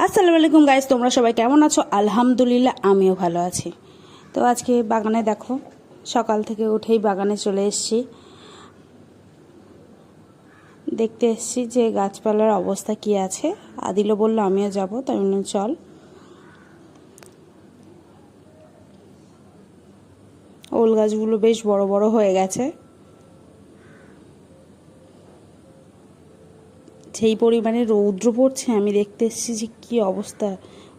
আসসালামু আলাইকুম গাইস, তোমরা সবাই কেমন আছো? আলহামদুলিল্লাহ আমিও ভালো আছি। তো আজকে বাগানে দেখো, সকাল থেকে উঠেই বাগানে চলে এসেছি। দেখতে এসেছি যে গাছপালার অবস্থা কি আছে। আদিলও বললো আমিও যাব, তাই বললাম চল। ওল গাছগুলো বেশ বড় বড় হয়ে গেছে। যেই পরিমাণে রৌদ্র পড়ছে, আমি দেখতে এসেছি যে কী অবস্থা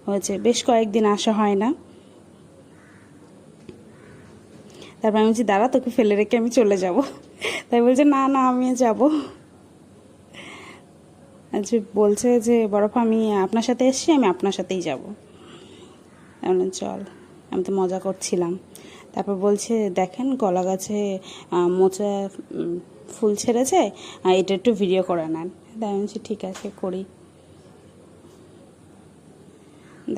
হয়েছে। বেশ কয়েকদিন আসা হয় না। তারপর আমি বলছি দাঁড়া, তোকে ফেলে রেখে আমি চলে যাব। তাই বলছে না না আমিও যাব। আচ্ছা, বলছে যে বরফ আমি আপনার সাথে এসছি, আমি আপনার সাথেই যাব। এমন চল, আমি তো মজা করছিলাম। তারপর বলছে দেখেন কলা গাছে মোচা ফুল ছেড়েছে, এটা একটু ভিডিও করে নেন। তাই আমি বলছি ঠিক আছে করি।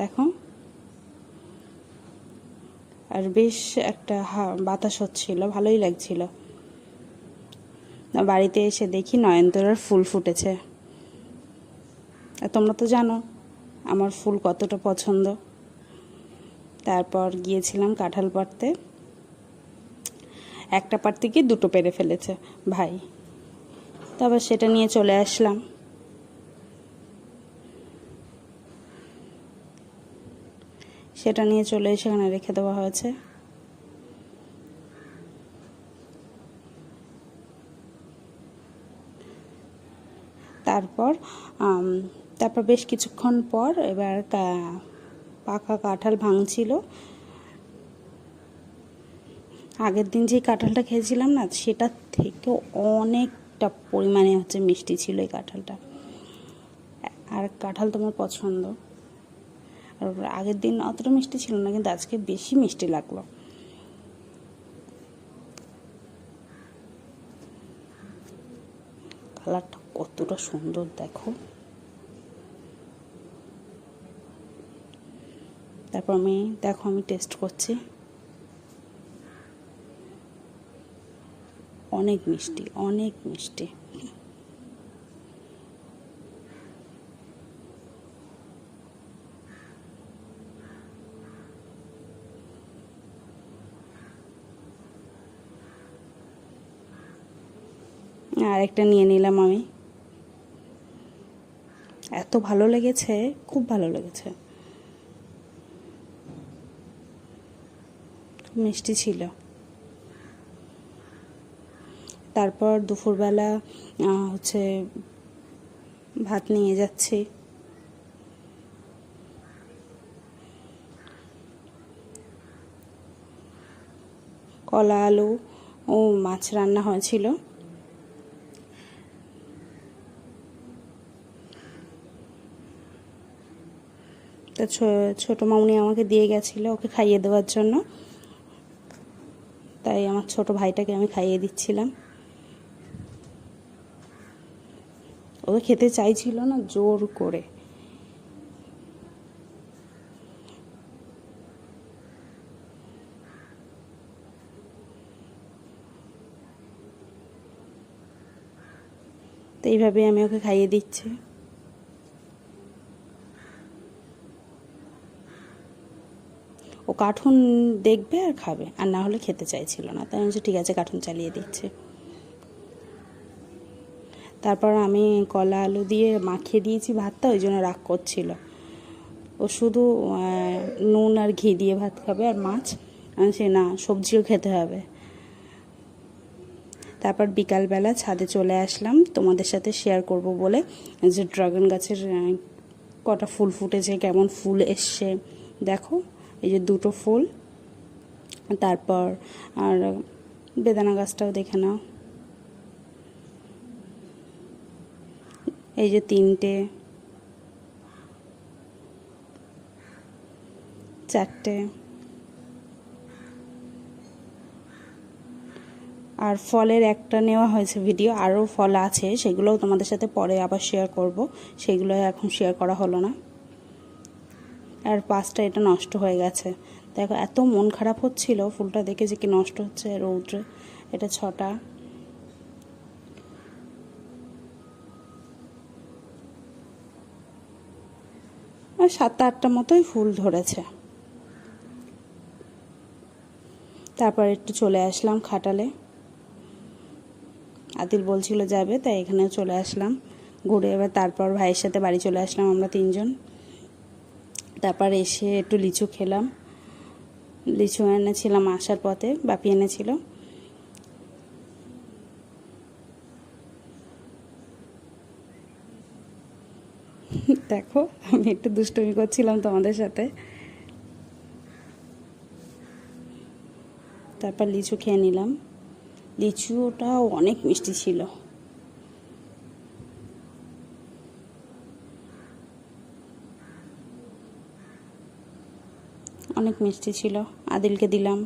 দেখো, আর বেশ একটা বাতাস হচ্ছিল, ভালোই লাগছিল। বাড়িতে এসে দেখি নয়নতারার ফুল ফুটেছে। আর তোমরা তো জানো আমার ফুল কতটা পছন্দ। তারপর গিয়েছিলাম কাঁঠাল পাড়তে। একটা পাড়তে গিয়ে দুটো পেরে ফেলেছে ভাই। তারপর সেটা নিয়ে চলে আসলাম। সেটা নিয়ে চলে এসে এখানে রেখে দেওয়া হয়েছে। তারপর তারপর বেশ কিছুক্ষণ পর এবার পাকা কাঁঠাল ভাঙছিল। আগের দিন যে কাঁঠালটা খেয়েছিলাম না, সেটার থেকেও অনেকটা পরিমাণে মিষ্টি ছিল এই কাঁঠালটা। আর কাঁঠাল তোমার পছন্দ। আর আগের দিন অতটা মিষ্টি ছিল না, কিন্তু আজকে বেশি মিষ্টি লাগলো। কালারটা কতটা সুন্দর দেখো। তারপর আমি টেস্ট করছি। অনেক মিষ্টি, অনেক মিষ্টি। আরেকটা নিয়ে নিলাম আমি। এত ভালো লেগেছে, খুব ভালো লেগেছে, খুব মিষ্টি ছিল। তারপর দুপুরবেলা ভাত নিয়ে যাচ্ছি। কলা আলু ও মাছ রান্না হয়েছিল। তো ছোটো মামুনি আমাকে দিয়ে গেছিলো ওকে খাইয়ে দেওয়ার জন্য। তাই আমার ছোট ভাইটাকে আমি খাইয়ে দিচ্ছিলাম। ও খেতে চাইছিল না, জোর করে। তো এইভাবে আমি ওকে খাইয়ে দিচ্ছি। ও কার্টুন দেখবে আর খাবে, আর না হলে খেতে চাইছিল না। তাই আমি বলছি ঠিক আছে, কার্টুন চালিয়ে দিচ্ছি। তারপর আমি কলা আলু দিয়ে মাখিয়ে দিয়েছি ভাতটা, ওই জন্য রাগ করছিল। ও শুধু নুন আর ঘি দিয়ে ভাত খাবে আর মাছ। আমি বলছি না, সবজিও খেতে হবে। তারপর বিকালবেলা ছাদে চলে আসলাম তোমাদের সাথে শেয়ার করব বলে, যে ড্রাগন গাছের কটা ফুল ফুটেছে, কেমন ফুল এসছে দেখো। এই যে দুটো ফুল। তারপর আর বেদানা গাছটাও দেখে নাও, এই যে তিনটে, চারটে। আর ফলের একটা নেওয়া হয়েছে ভিডিও, আরও ফল আছে, সেগুলোও তোমাদের সাথে পরে আবার শেয়ার করব। সেগুলো এখন শেয়ার করা হলো না। আর পাঁচটা এটা নষ্ট হয়ে গেছে। দেখো এত মন খারাপ হচ্ছিল ফুলটা দেখে যে কি নষ্ট হচ্ছে রৌদ্রে। এটা 6টা। আর 7-8টা মতোই ফুল ধরেছে। তারপর একটু চলে আসলাম খাটালে। আদিল বলছিল যাবে, তাই এখানেও চলে আসলাম ঘুরে। এবার তারপর ভাইয়ের সাথে বাড়ি চলে আসলাম আমরা 3জন। তারপর এসে একটু লিচু খেলাম। লিচু এনেছিলাম আসার পথে, বাপি এনেছিল। দেখো আমি একটু দুষ্টুমি করছিলাম তোমাদের সাথে। তারপর লিচু খেয়ে নিলাম। লিচুটাও অনেক মিষ্টি ছিল। অনেক মিষ্টি ছিল, আদিলকে দিলাম।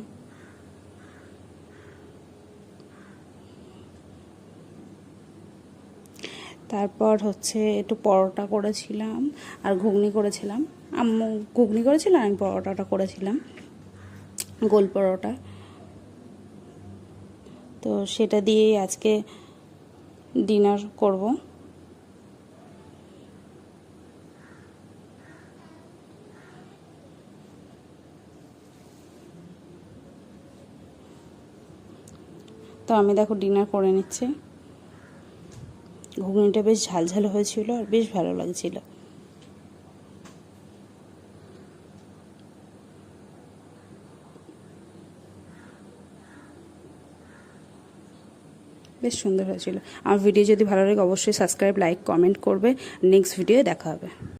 তারপর হচ্ছে একটু পরোটা করেছিলাম আর ঘুগনি করেছিলাম। আম্মু ঘুগনি করেছিল, আমি পরোটাটা করেছিলাম, গোল পরোটা। তো সেটা দিয়েই আজকে ডিনার করব। তো আমি দেখো ডিনার করে নিচ্ছি। ঘুগনিটা বেশ ঝালঝাল হয়েছিল আর বেশ ভালো লাগছিল। বেশ সুন্দর হয়েছিল। আমার ভিডিও যদি ভালো লাগে অবশ্যই সাবস্ক্রাইব, লাইক, কমেন্ট করবে। নেক্সট ভিডিও দেখা হবে।